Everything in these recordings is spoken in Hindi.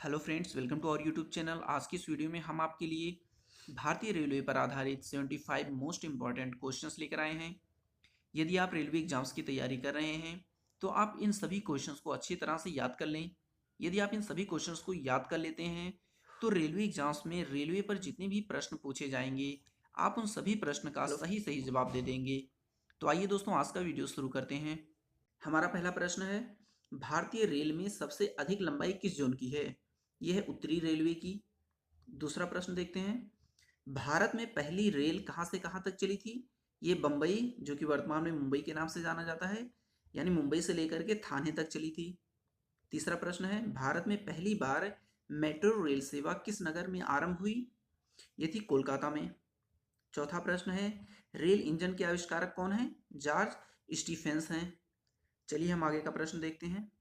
Hello friends, welcome to our YouTube channel. आज की इस वीडियो में हम आपके लिए भारतीय रेलवे पर आधारित 75 मोस्ट इंपॉर्टेंट क्वेश्चंस लेकर आए हैं। यदि आप रेलवे एग्जाम्स की तैयारी कर रहे हैं तो आप इन सभी क्वेश्चंस को अच्छी तरह से याद कर लें। यदि आप इन सभी क्वेश्चंस को याद कर लेते हैं तो रेलवे एग्जाम्स में रेलवे पर जितने भी प्रश्न पूछे जाएंगे आप उन सभी प्रश्न का सही सही जवाब दे देंगे। तो आइए दोस्तों, आज का वीडियो शुरू करते हैं। हमारा पहला प्रश्न है, भारतीय रेल में सबसे अधिक लंबाई किस जोन की है? यह है उत्तरी रेलवे की। दूसरा प्रश्न देखते हैं, भारत में पहली रेल कहाँ से कहाँ तक चली थी? ये बम्बई, जो कि वर्तमान में मुंबई के नाम से जाना जाता है, यानी मुंबई से लेकर के थाने तक चली थी। तीसरा प्रश्न है, भारत में पहली बार मेट्रो रेल सेवा किस नगर में आरंभ हुई? ये थी कोलकाता में। चौथा प्रश्न है, रेल इंजन के आविष्कारक कौन है? जॉर्ज स्टीफेंस हैं। चलिए हम आगे का प्रश्न देखते हैं।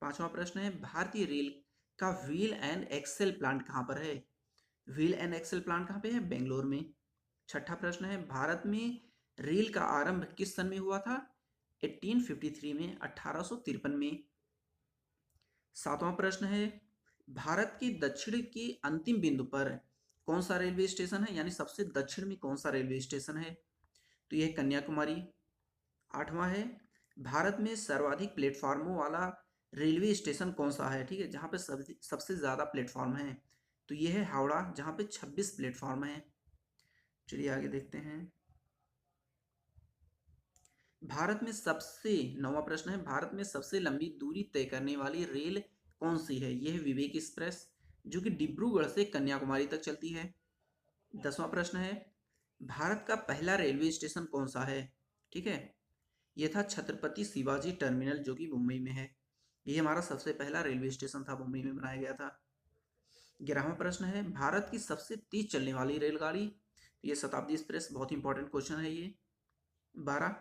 पांचवा प्रश्न है, भारतीय रेल का व्हील एंड एक्सेल प्लांट कहाँ पर है? व्हील एंड एक्सेल प्लांट कहाँ पे है? बेंगलोर में। छठा प्रश्न है, भारत में रेल का आरंभ किस सन में हुआ था? 1853 में, 1853 में। सातवां प्रश्न है, भारत के दक्षिण के अंतिम बिंदु पर कौन सा रेलवे स्टेशन है, यानी सबसे दक्षिण में कौन सा रेलवे स्टेशन है? तो यह कन्याकुमारी। आठवां है, भारत में सर्वाधिक प्लेटफार्मों वाला रेलवे स्टेशन कौन सा है? ठीक है, जहाँ पे सबसे ज़्यादा प्लेटफार्म है, तो ये है हावड़ा, जहाँ पे 26 प्लेटफार्म है। चलिए आगे देखते हैं। भारत में सबसे नौवां प्रश्न है, भारत में सबसे लंबी दूरी तय करने वाली रेल कौन सी है? यह है विवेक एक्सप्रेस, जो कि डिब्रूगढ़ से कन्याकुमारी तक चलती है। 10वां प्रश्न है, भारत का पहला रेलवे स्टेशन कौन सा है? ठीक है, यह था छत्रपति शिवाजी टर्मिनल, जो कि मुंबई में है। ये हमारा सबसे पहला रेलवे स्टेशन था, मुंबई में बनाया गया था। 11वां प्रश्न है, भारत की सबसे तेज चलने वाली रेलगाड़ी? ये शताब्दी एक्सप्रेस, बहुत इंपॉर्टेंट क्वेश्चन है ये। 12,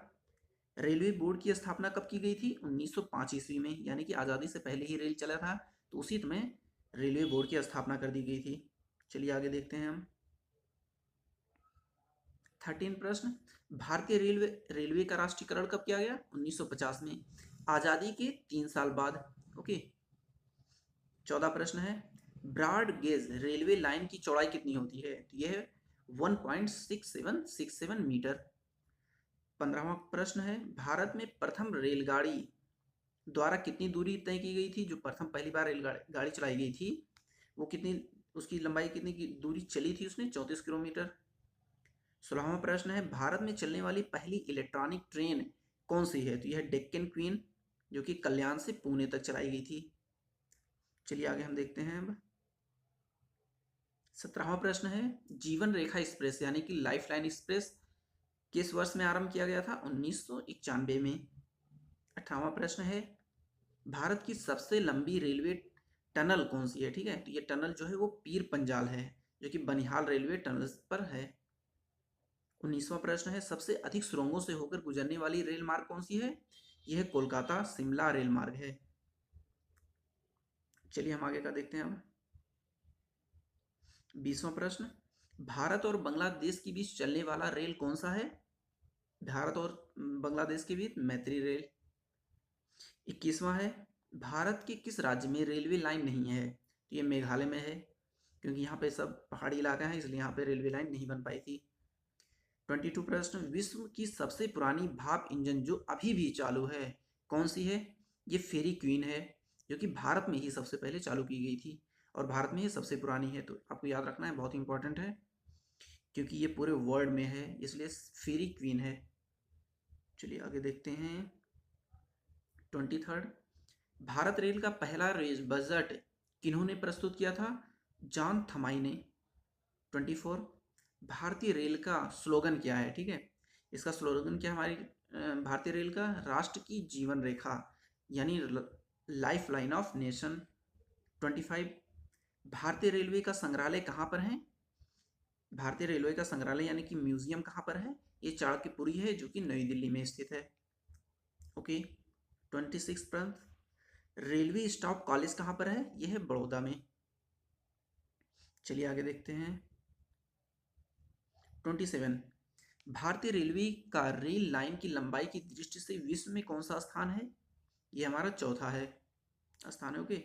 रेलवे बोर्ड की स्थापना कब की गई थी? 1905 ईस्वी में, यानी कि आज़ादी से पहले ही रेल चला था, तो उसी समय रेलवे बोर्ड की स्थापना कर दी गई थी। चलिए आगे देखते हैं हम। 13 प्रश्न, भारतीय रेलवे का राष्ट्रीयकरण कब किया गया? 1950 में, आज़ादी के 3 साल बाद। ओके। 14 प्रश्न है, ब्रॉड गेज रेलवे लाइन की चौड़ाई कितनी होती है? तो यह है 1.6767 मीटर। 15वां प्रश्न है, भारत में प्रथम रेलगाड़ी द्वारा कितनी दूरी तय की गई थी? जो प्रथम पहली बार रेलगाड़ी गाड़ी चलाई गई थी, वो कितनी, उसकी लंबाई कितनी की दूरी चली थी उसने? 34 किलोमीटर। 16वां प्रश्न है, भारत में चलने वाली पहली इलेक्ट्रॉनिक ट्रेन कौन सी है? तो यह डेक्कन क्वीन, जो कि कल्याण से पुणे तक चलाई गई थी। चलिए आगे हम देखते हैं अब। 17वां प्रश्न है, जीवन रेखा एक्सप्रेस यानी कि लाइफ लाइन एक्सप्रेस किस वर्ष में आरंभ किया गया था? 1991 में। 18वां प्रश्न है, भारत की सबसे लंबी रेलवे टनल कौन सी है? ठीक है, तो ये टनल जो है वो पीर पंजाल है, जो कि बनिहाल रेलवे टनल पर है। 19वां प्रश्न है, सबसे अधिक सुरंगों से होकर गुजरने वाली रेल मार्ग कौन सी है? यह कोलकाता शिमला रेल मार्ग है। चलिए हम आगे का देखते हैं अब। 20वां प्रश्न, भारत और बांग्लादेश के बीच चलने वाला रेल कौन सा है? भारत और बांग्लादेश के बीच मैत्री रेल। 21वां है, भारत के किस राज्य में रेलवे लाइन नहीं है? तो ये मेघालय में है, क्योंकि यहाँ पे सब पहाड़ी इलाका है, इसलिए यहाँ पे रेलवे लाइन नहीं बन पाई थी। 22 प्रश्न, विश्व की सबसे पुरानी भाप इंजन जो अभी भी चालू है कौन सी है? ये फेरी क्वीन है, जो कि भारत में ही सबसे पहले चालू की गई थी और भारत में ही सबसे पुरानी है, तो आपको याद रखना है, बहुत इंपॉर्टेंट है, क्योंकि ये पूरे वर्ल्ड में है, इसलिए फेरी क्वीन है। चलिए आगे देखते हैं। 23, भारत रेल का पहला रेल बजट किन्होंने प्रस्तुत किया था? जॉन थमाई ने। 24, भारतीय रेल का स्लोगन क्या है? ठीक है, इसका स्लोगन क्या है हमारी भारतीय रेल का? राष्ट्र की जीवन रेखा, यानी लाइफ लाइन ऑफ नेशन। 25, भारतीय रेलवे का संग्रहालय कहाँ पर है? भारतीय रेलवे का संग्रहालय यानी कि म्यूजियम कहाँ पर है? ये चाणक्यपुरी है, जो कि नई दिल्ली में स्थित है। ओके। 26 पर, रेलवे स्टाफ कॉलेज कहाँ पर है? यह है बड़ौदा में। चलिए आगे देखते हैं। 27, भारतीय रेलवे का रेल लाइन की लंबाई की दृष्टि से विश्व में कौन सा स्थान है? ये हमारा चौथा है। स्थान है। ओके,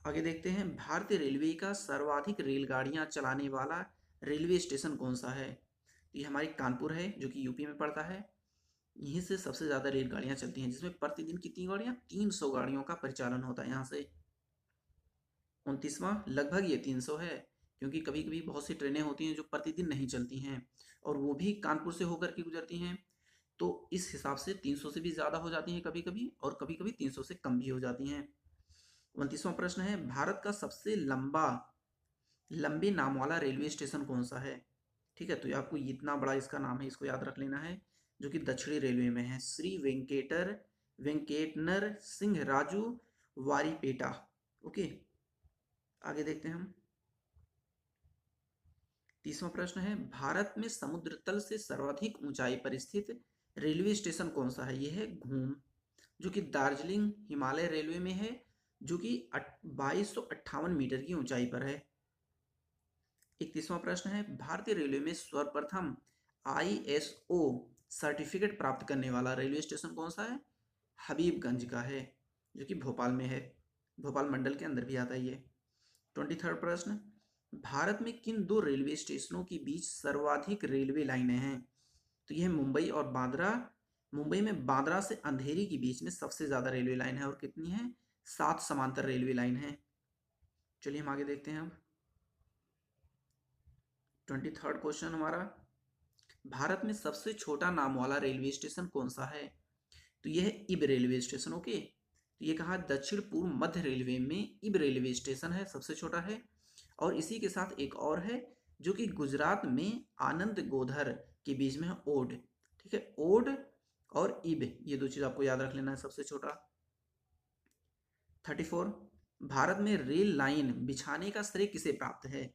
आगे देखते हैं, भारतीय रेलवे का सर्वाधिक रेलगाड़ियां चलाने वाला रेलवे स्टेशन कौन सा है? तो ये हमारी कानपुर है, जो कि यूपी में पड़ता है। यहीं से सबसे ज़्यादा रेलगाड़ियां चलती हैं, जिसमें प्रतिदिन कितनी गाड़ियां, 300 गाड़ियों का परिचालन होता है यहाँ से। 29वां, लगभग ये 300 है, क्योंकि कभी कभी बहुत सी ट्रेनें होती हैं जो प्रतिदिन नहीं चलती हैं, और वो भी कानपुर से होकर के गुजरती हैं, तो इस हिसाब से 300 से भी ज़्यादा हो जाती हैं कभी कभी, और कभी कभी 300 से कम भी हो जाती हैं। 29वां प्रश्न है, भारत का सबसे लंबे नाम वाला रेलवे स्टेशन कौन सा है? ठीक है, तो ये आपको इतना बड़ा इसका नाम है, इसको याद रख लेना है, जो कि दक्षिणी रेलवे में है, श्री वेंकेटनर सिंह राजू वारीपेटा। ओके, आगे देखते हैं हम। 30वां प्रश्न है, भारत में समुद्र तल से सर्वाधिक ऊंचाई पर स्थित रेलवे स्टेशन कौन सा है? यह है घूम, जो कि दार्जिलिंग हिमालय रेलवे में है, जो कि 2258 मीटर की ऊंचाई पर है। 31वां प्रश्न है, भारतीय रेलवे में सर्वप्रथम ISO सर्टिफिकेट प्राप्त करने वाला रेलवे स्टेशन कौन सा है? हबीबगंज का है, जो कि भोपाल में है, भोपाल मंडल के अंदर भी आता है ये। 23वां प्रश्न, भारत में किन दो रेलवे स्टेशनों के बीच सर्वाधिक रेलवे लाइनें हैं? तो यह मुंबई और बांद्रा। मुंबई में बांद्रा से अंधेरी के बीच में सबसे ज़्यादा रेलवे लाइन है, और कितनी है? 7 समांतर रेलवे लाइन है। चलिए हम आगे देखते हैं अब। 23rd क्वेश्चन हमारा, भारत में सबसे छोटा नाम वाला रेलवे स्टेशन कौन सा है? तो यह है इब रेलवे स्टेशन। ओके, तो ये कहा दक्षिण पूर्व मध्य रेलवे में इब रेलवे स्टेशन है, सबसे छोटा है। और इसी के साथ एक और है, जो कि गुजरात में आनंद गोधर के बीच में है, ओड। ठीक है, ओड और इब, ये दो चीज आपको याद रख लेना है, सबसे छोटा। 34, भारत में रेल लाइन बिछाने का श्रेय किसे प्राप्त है?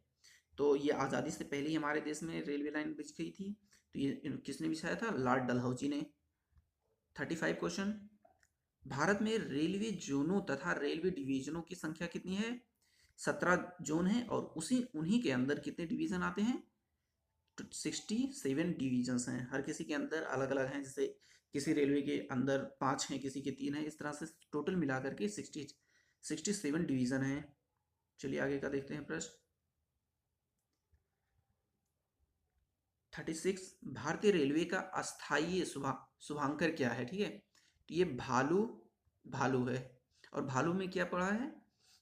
तो ये आज़ादी से पहले ही हमारे देश में रेलवे लाइन बिछ गई थी, तो ये किसने बिछाया था? लॉर्ड डलहौजी ने। 35 क्वेश्चन, भारत में रेलवे जोनों तथा रेलवे डिवीजनों की संख्या कितनी है? 17 जोन है, और उन्हीं के अंदर कितने डिवीजन आते हैं? 67 डिवीजन्स हैं, हर किसी के अंदर अलग अलग हैं, जैसे किसी रेलवे के अंदर 5 हैं, किसी के 3 हैं, इस तरह से टोटल मिलाकर के 67 डिवीजन हैं। चलिए आगे का देखते हैं प्रश्न। 36, भारतीय रेलवे का अस्थायी शुभांकर क्या है? ठीक है, तो ये भालू है, और भालू में क्या पड़ा है?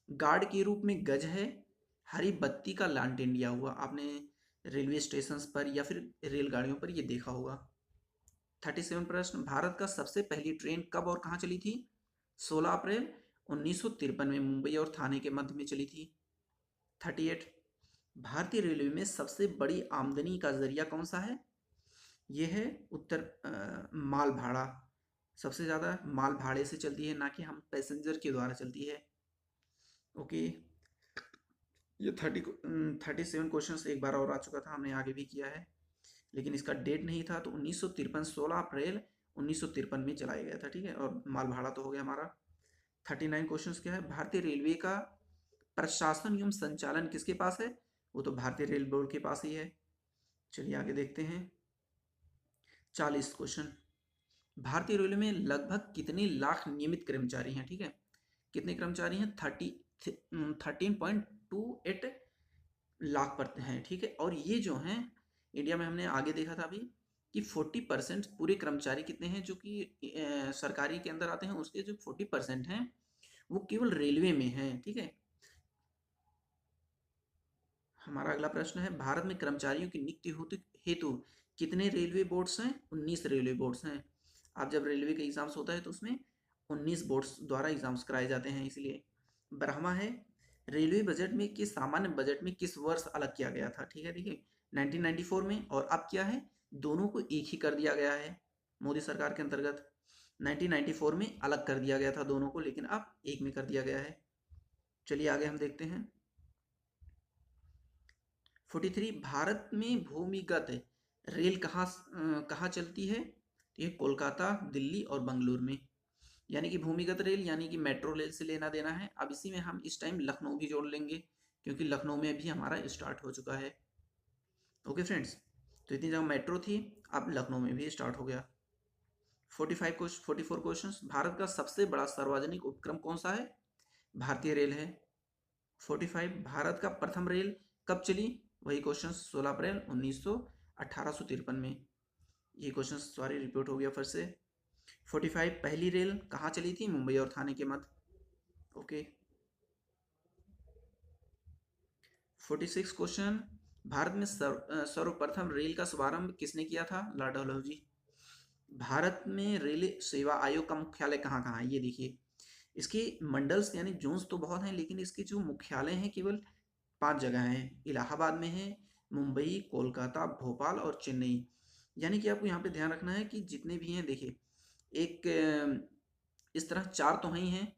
गार्ड के रूप में गज है, हरी बत्ती का लालटेन लिया हुआ, आपने रेलवे स्टेशन पर या फिर रेलगाड़ियों पर ये देखा होगा। 37 प्रश्न, भारत का सबसे पहली ट्रेन कब और कहाँ चली थी? 16 अप्रैल 1953 में मुंबई और थाने के मध्य में चली थी। 38, भारतीय रेलवे में सबसे बड़ी आमदनी का जरिया कौन सा है? यह है माल भाड़ा, सबसे ज़्यादा माल भाड़े से चलती है, ना कि हम पैसेंजर के द्वारा चलती है। ओके, ये 37 क्वेश्चन एक बार और आ चुका था, हमने आगे भी किया है, लेकिन इसका डेट नहीं था, तो 1953 16 अप्रैल 1953 में चलाया गया था। ठीक है, और माल भाड़ा तो हो गया हमारा। 39 क्वेश्चन क्या है, भारतीय रेलवे का प्रशासन एवं संचालन किसके पास है? वो तो भारतीय रेल बोर्ड के पास ही है। चलिए आगे देखते हैं। 40 क्वेश्चन, भारतीय रेलवे में लगभग कितने लाख नियमित कर्मचारी हैं? ठीक है, कितने कर्मचारी हैं? 13.28 लाख पर हैं। ठीक है, और ये जो हैं इंडिया में, हमने आगे देखा था अभी कि 40% पूरे कर्मचारी कितने हैं जो कि सरकारी के अंदर आते हैं, उसके जो 40% हैं वो केवल रेलवे में हैं। ठीक है, हमारा अगला प्रश्न है, भारत में कर्मचारियों की नियुक्ति हेतु कितने रेलवे बोर्ड्स हैं? 19 रेलवे बोर्ड्स हैं। आप जब रेलवे का एग्जाम्स होता है तो उसमें 19 बोर्ड्स द्वारा एग्जाम्स कराए जाते हैं, इसलिए। 12वां है, रेलवे बजट में किस सामान्य बजट में किस वर्ष अलग किया गया था? ठीक है, देखिए 1994 में, और अब क्या है, दोनों को एक ही कर दिया गया है मोदी सरकार के अंतर्गत। 1994 में अलग कर दिया गया था दोनों को, लेकिन अब एक में कर दिया गया है। चलिए आगे हम देखते हैं। 43, भारत में भूमिगत रेल कहाँ चलती है? तो ये कोलकाता, दिल्ली और बंगलुरु में, यानी कि भूमिगत रेल यानी कि मेट्रो रेल से लेना देना है। अब इसी में हम इस टाइम लखनऊ भी जोड़ लेंगे, क्योंकि लखनऊ में भी हमारा स्टार्ट हो चुका है। ओके फ्रेंड्स, तो इतनी जगह मेट्रो थी, अब लखनऊ में भी स्टार्ट हो गया। 44 क्वेश्चन। भारत का सबसे बड़ा सार्वजनिक उपक्रम कौन सा है? भारतीय रेल है। 45। भारत का प्रथम रेल कब चली? वही क्वेश्चन 16 अप्रैल 1853 में। ये क्वेश्चन सॉरी रिपीट हो गया फिर से। 45। पहली रेल कहाँ चली थी? मुंबई और थाने के मध्य। ओके। 46 क्वेश्चन। भारत में सर्वप्रथम रेल का शुभारंभ किसने किया था? लॉर्ड डलहौजी। भारत में रेल सेवा आयोग का मुख्यालय कहाँ कहाँ है? ये देखिए, इसके मंडल्स यानी जोन्स तो बहुत हैं, लेकिन इसके जो मुख्यालय हैं केवल 5 जगह हैं। इलाहाबाद में है, मुंबई, कोलकाता, भोपाल और चेन्नई। यानी कि आपको यहाँ पे ध्यान रखना है कि जितने भी हैं, देखिए एक इस तरह 4 तो ही हैं।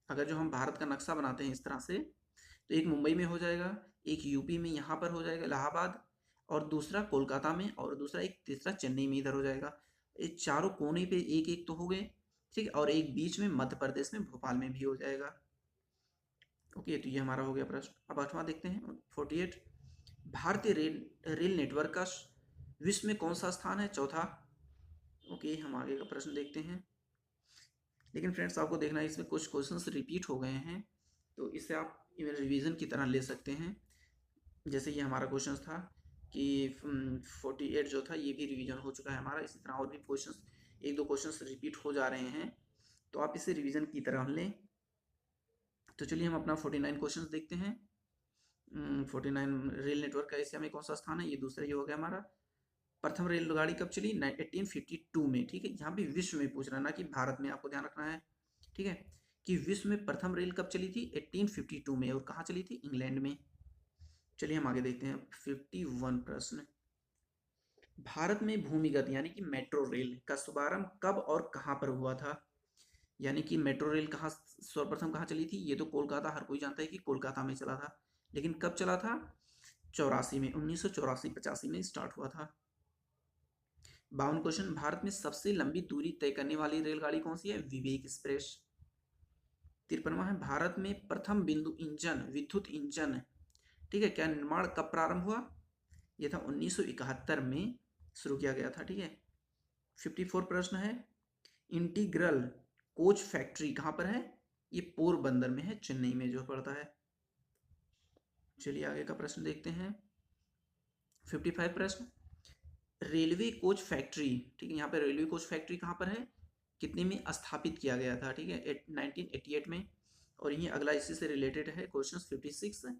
अगर जो हम भारत का नक्शा बनाते हैं इस तरह से, तो एक मुंबई में हो जाएगा, एक यूपी में यहाँ पर हो जाएगा इलाहाबाद, और दूसरा कोलकाता में, और दूसरा एक तीसरा चेन्नई में इधर हो जाएगा। ये चारों कोने पे एक एक तो हो गए, ठीक है, और एक बीच में मध्य प्रदेश में भोपाल में भी हो जाएगा। ओके, तो ये हमारा हो गया प्रश्न। अब 8वां देखते हैं 48। भारतीय रेल नेटवर्क का विश्व में कौन सा स्थान है? चौथा। ओके, हम आगे का प्रश्न देखते हैं। लेकिन फ्रेंड्स आपको देखना है इसमें कुछ क्वेश्चंस रिपीट हो गए हैं, तो इसे आप रिवीजन की तरह ले सकते हैं। जैसे ये हमारा क्वेश्चन था कि 48 जो था ये भी रिवीजन हो चुका है हमारा। इसी तरह और भी क्वेश्चंस, एक दो क्वेश्चंस रिपीट हो जा रहे हैं, तो आप इसे रिवीजन की तरह लें। तो चलिए हम अपना 49 क्वेश्चंस देखते हैं। 49 रेल नेटवर्क का एशिया में कौन सा स्थान है? ये दूसरा ये हो गया हमारा। प्रथम रेलगाड़ी कब चली? 1852 में। ठीक है, यहाँ भी विश्व में पूछ रहा है ना कि भारत में, आपको ध्यान रखना है। ठीक है, कि विश्व में प्रथम रेल कब चली थी? 1852 में। और कहाँ चली थी? इंग्लैंड में। चलिए हम आगे देखते हैं 51 प्रश्न। भारत में भूमिगत यानी कि मेट्रो रेल का शुभारंभ कब और कहाँ पर हुआ था? यानी कि मेट्रो रेल कहाँ सर्वप्रथम कहाँ चली थी? ये तो कोलकाता, हर कोई जानता है कि कोलकाता में चला था, लेकिन कब चला था? 84 में, 1984-85 में स्टार्ट हुआ था। 52 क्वेश्चन। भारत में सबसे लंबी दूरी तय करने वाली रेलगाड़ी कौन सी है? विवेक एक्सप्रेस। 53वां है, भारत में प्रथम बिंदु इंजन विद्युत इंजन, ठीक है, क्या निर्माण कब प्रारंभ हुआ? यह था 1971 में शुरू किया गया था। ठीक है। 54 प्रश्न है, इंटीग्रल कोच फैक्ट्री कहाँ पर है? ये पोरबंदर में है, चेन्नई में जो पड़ता है। चलिए आगे का प्रश्न देखते हैं 55 प्रश्न। रेलवे कोच फैक्ट्री, ठीक है, यहाँ पे रेलवे कोच फैक्ट्री कहाँ पर है, कितने में स्थापित किया गया था? ठीक है, 1988 में। और ये अगला इसी से रिलेटेड है क्वेश्चन 56।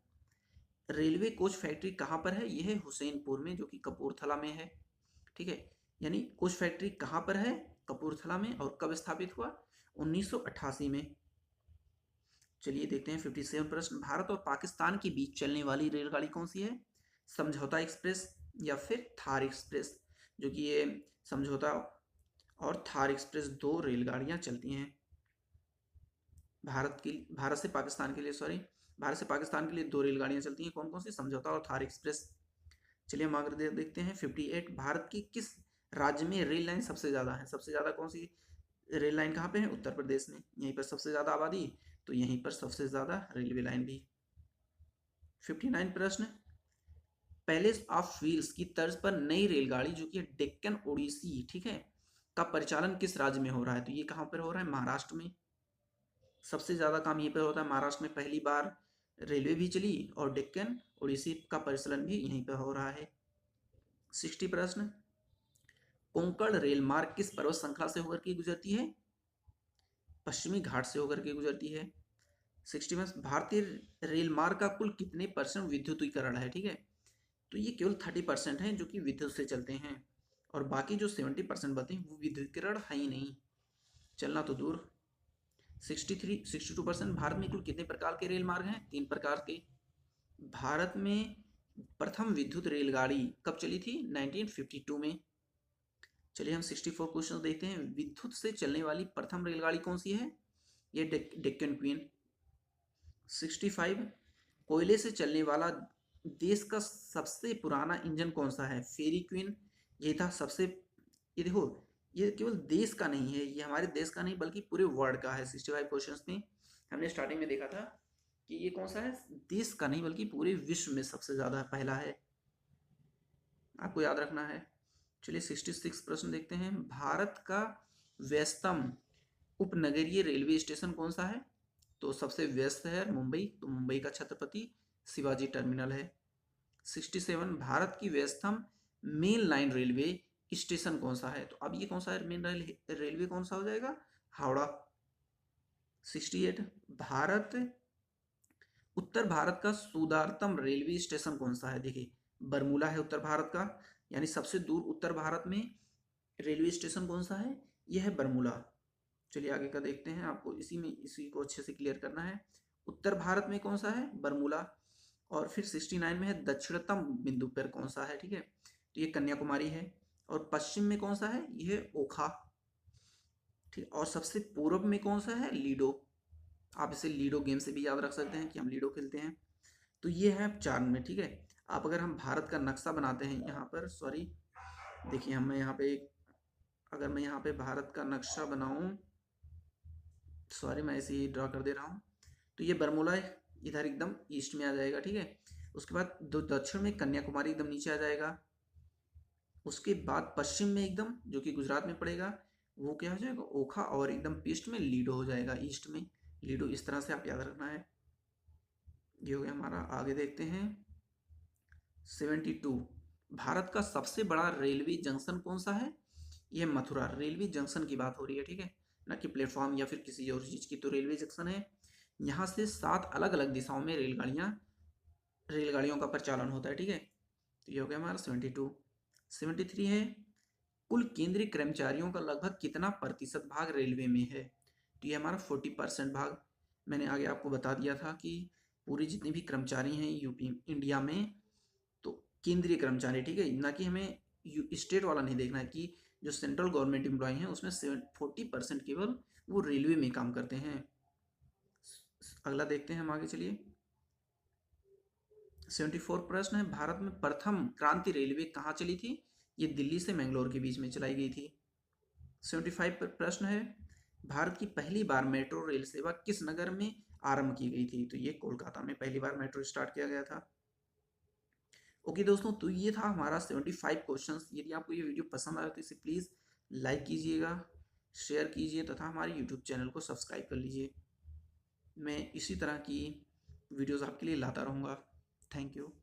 रेलवे कोच फैक्ट्री कहाँ पर है? यह है हुसैनपुर में, जो कि कपूरथला में है। ठीक है, यानी कोच फैक्ट्री कहाँ पर है? कपूरथला में। और कब स्थापित हुआ? 1988 में। चलिए देखते हैं 57 प्रश्न। भारत और पाकिस्तान के बीच चलने वाली रेलगाड़ी कौन सी है? समझौता एक्सप्रेस या फिर थार एक्सप्रेस, जो कि ये समझौता और थार एक्सप्रेस दो रेलगाड़ियां चलती हैं भारत से पाकिस्तान के लिए, भारत से पाकिस्तान के लिए दो रेलगाड़ियां चलती हैं। कौन कौन सी? समझौता और थार एक्सप्रेस। चलिए हम आगे देखते हैं 58। भारत की किस राज्य में रेल लाइन सबसे ज़्यादा है? सबसे ज़्यादा कौन सी रेल लाइन कहाँ पे है? उत्तर प्रदेश में। यहीं पर सबसे ज़्यादा आबादी, तो यहीं पर सबसे ज़्यादा रेलवे लाइन भी। 59 प्रश्न। पैलेस ऑफ व्हील्स की तर्ज पर नई रेलगाड़ी जो कि डेक्कन ओडिसी, ठीक है, का परिचालन किस राज्य में हो रहा है? तो ये कहाँ पर हो रहा है? महाराष्ट्र में। सबसे ज़्यादा काम यहीं पर होता है। महाराष्ट्र में पहली बार रेलवे भी चली और डेक्कन ओडिसी का परिचालन भी यहीं पर हो रहा है। 60 प्रश्न। कोंकण रेल मार्ग किस पर्वत श्रृंखला से होकर के गुजरती है? पश्चिमी घाट से होकर के गुजरती है। 61। भारतीय रेल मार्ग का कुल कितने % विद्युतीकरण है? ठीक है, तो ये केवल 30% है जो कि विद्युत से चलते हैं, और बाकी जो 70% बते हैं वो विद्युतीकरण है ही नहीं, चलना तो दूर। 62%। भारत में कुल कितने प्रकार के रेल मार्ग हैं? 3 प्रकार के। भारत में प्रथम विद्युत रेलगाड़ी कब चली थी? 1952 में। चलिए हम 64 क्वेश्चन देखते हैं। विद्युत से चलने वाली प्रथम रेलगाड़ी कौन सी है? ये डेक्कन क्वीन। 65। कोयले से चलने वाला देश का सबसे पुराना इंजन कौन सा है? फेरी क्वीन। ये था सबसे, ये देखो, ये केवल देश का नहीं है, ये हमारे देश का नहीं बल्कि पूरे वर्ल्ड का है। 65 क्वेश्चंस में हमने स्टार्टिंग में देखा था कि ये कौन सा है, देश का नहीं बल्कि पूरे विश्व में सबसे ज़्यादा पहला है, आपको याद रखना है। चलिए 66 प्रश्न देखते हैं। भारत का व्यस्तम उपनगरीय रेलवे स्टेशन कौन सा है? तो सबसे व्यस्त है मुंबई, तो मुंबई का छत्रपति शिवाजी टर्मिनल है। 67 भारत की व्यस्तम मेन लाइन रेलवे स्टेशन कौन सा है? तो अब ये कौन सा है मेन रेलवे कौन सा हो जाएगा? हावड़ा। 68 भारत उत्तर भारत का सुदूरतम रेलवे स्टेशन कौन सा है? देखिए बरमूला है उत्तर भारत का, यानी सबसे दूर उत्तर भारत में रेलवे स्टेशन कौन सा है? यह है बरमूला। चलिए आगे का देखते हैं, आपको इसी को अच्छे से क्लियर करना है। उत्तर भारत में कौन सा है? बरमूला। और फिर 69 में है दक्षिणतम बिंदु पर कौन सा है? ठीक है, तो ये कन्याकुमारी है। और पश्चिम में कौन सा है? यह ओखा। ठीक, और सबसे पूर्व में कौन सा है? लीडो। आप इसे लीडो गेम से भी याद रख सकते हैं कि हम लीडो खेलते हैं। तो ये है 4 में। ठीक है, आप अगर हम भारत का नक्शा बनाते हैं यहाँ पर, सॉरी देखिए हम यहाँ पे अगर मैं यहाँ पे भारत का नक्शा बनाऊं, सॉरी मैं ऐसे ही ड्रा कर दे रहा हूँ, तो ये बरमूला इधर एकदम ईस्ट में आ जाएगा। ठीक है, उसके बाद दक्षिण में कन्याकुमारी एकदम नीचे आ जाएगा। उसके बाद पश्चिम में एकदम जो कि गुजरात में पड़ेगा वो क्या हो जाएगा? ओखा। और एकदम ईस्ट में लीडो हो जाएगा, ईस्ट में लीडो। इस तरह से आप याद रखना है। ये हो गया हमारा। आगे देखते हैं 72 भारत का सबसे बड़ा रेलवे जंक्शन कौन सा है? यह मथुरा। रेलवे जंक्शन की बात हो रही है, ठीक है, ना कि प्लेटफॉर्म या फिर किसी और चीज़ की। तो रेलवे जंक्शन है। यहाँ से 7 अलग अलग दिशाओं में रेलगाड़ियों का परिचालन होता है। ठीक है, तो ये हो गया हमारा 72। 73 है कुल केंद्रीय कर्मचारियों का लगभग कितना प्रतिशत भाग रेलवे में है? तो ये हमारा 40% भाग। मैंने आगे आपको बता दिया था कि पूरी जितनी भी कर्मचारी हैं यूपी इंडिया में, तो केंद्रीय कर्मचारी, ठीक है, ना कि हमें स्टेट वाला नहीं देखना है कि जो सेंट्रल गवर्नमेंट एम्प्लॉय हैं उसमें 40% केवल वो रेलवे में काम करते हैं। अगला देखते हैं हम आगे, चलिए। 74 प्रश्न है भारत में प्रथम क्रांति रेलवे कहाँ चली थी? ये दिल्ली से मैंगलोर के बीच में चलाई गई थी। 75 पर प्रश्न है भारत की पहली बार मेट्रो रेल सेवा किस नगर में आरंभ की गई थी? तो ये कोलकाता में पहली बार मेट्रो स्टार्ट किया गया था। ओके दोस्तों, तो ये था हमारा 75 क्वेश्चंस। यदि आपको ये वीडियो पसंद आया तो इसे प्लीज़ लाइक कीजिएगा, शेयर कीजिए तथा हमारे यूट्यूब चैनल को सब्सक्राइब कर लीजिए। मैं इसी तरह की वीडियोस आपके लिए लाता रहूँगा। Thank you.